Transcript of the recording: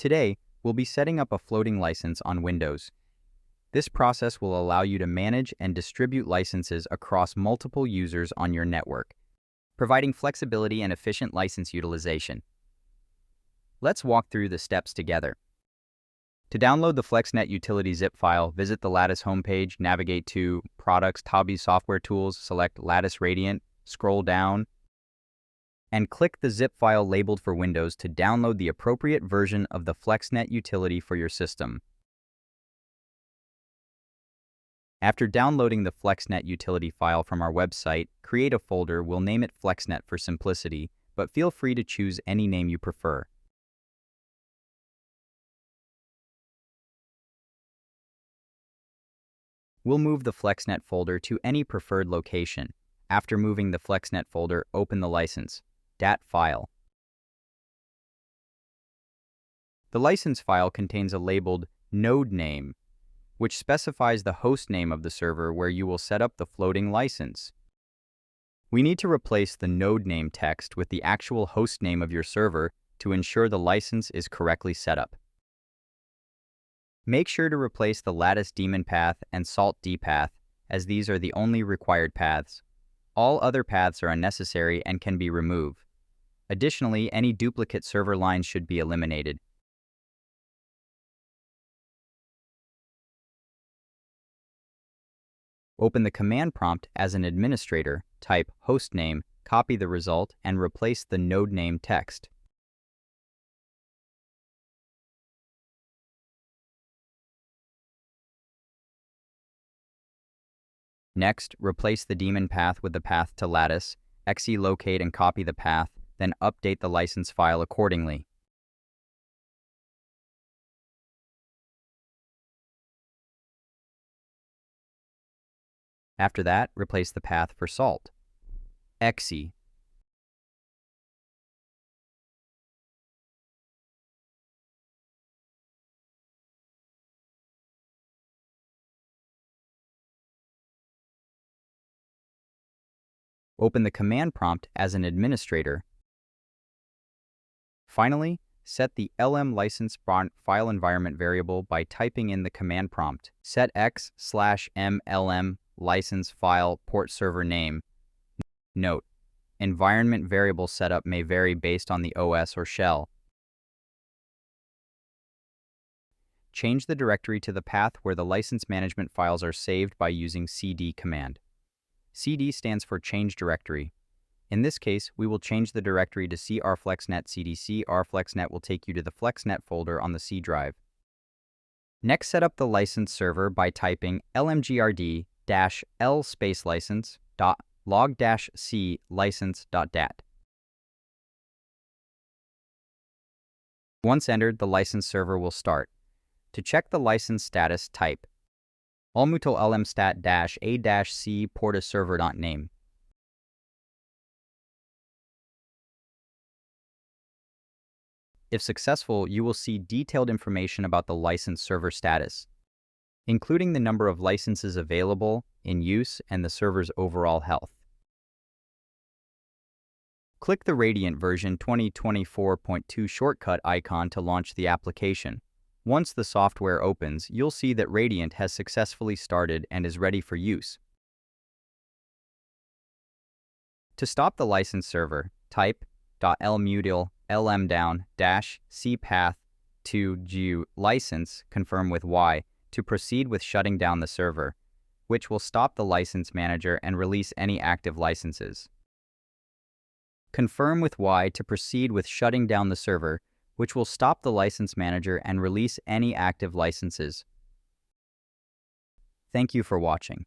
Today, we'll be setting up a floating license on Windows. This process will allow you to manage and distribute licenses across multiple users on your network, providing flexibility and efficient license utilization. Let's walk through the steps together. To download the FlexNet utility zip file, visit the Lattice homepage, navigate to Products, Hobbies, Software Tools, select Lattice Radiant, scroll down, and click the zip file labeled for Windows to download the appropriate version of the FlexNet utility for your system. After downloading the FlexNet utility file from our website, create a folder. We'll name it FlexNet for simplicity, but feel free to choose any name you prefer. We'll move the FlexNet folder to any preferred location. After moving the FlexNet folder, open the license .dat file. The license file contains a labeled node name, which specifies the host name of the server where you will set up the floating license. We need to replace the node name text with the actual host name of your server to ensure the license is correctly set up. Make sure to replace the Lattice daemon path and Salt D path, as these are the only required paths. All other paths are unnecessary and can be removed. Additionally, any duplicate server lines should be eliminated. Open the command prompt as an administrator, type hostname, copy the result, and replace the node name text. Next, replace the daemon path with the path to Lattice, locate and copy the path, then update the license file accordingly. After that, replace the path for Salt. Open the command prompt as an administrator. Finally, set the LM license file environment variable by typing in the command prompt set x/mlm license file port server name. Note: environment variable setup may vary based on the OS or shell. Change the directory to the path where the license management files are saved by using cd command. CD stands for change directory. In this case, we will change the directory to crflexnet cdc. Rflexnet will take you to the FlexNet folder on the C drive. Next, set up the license server by typing lmgrd-l space license log-c license.dat. Once entered, the license server will start. To check the license status, type almuto lmstat-a-c portaserver.name. If successful, you will see detailed information about the license server status, including the number of licenses available, in use, and the server's overall health. Click the Radiant version 2024.2 shortcut icon to launch the application. Once the software opens, you'll see that Radiant has successfully started and is ready for use. To stop the license server, type .lmutil lmdown-cpath to gu license confirm with Y to proceed with shutting down the server, which will stop the license manager and release any active licenses. Confirm with Y to proceed with shutting down the server, which will stop the license manager and release any active licenses. Thank you for watching.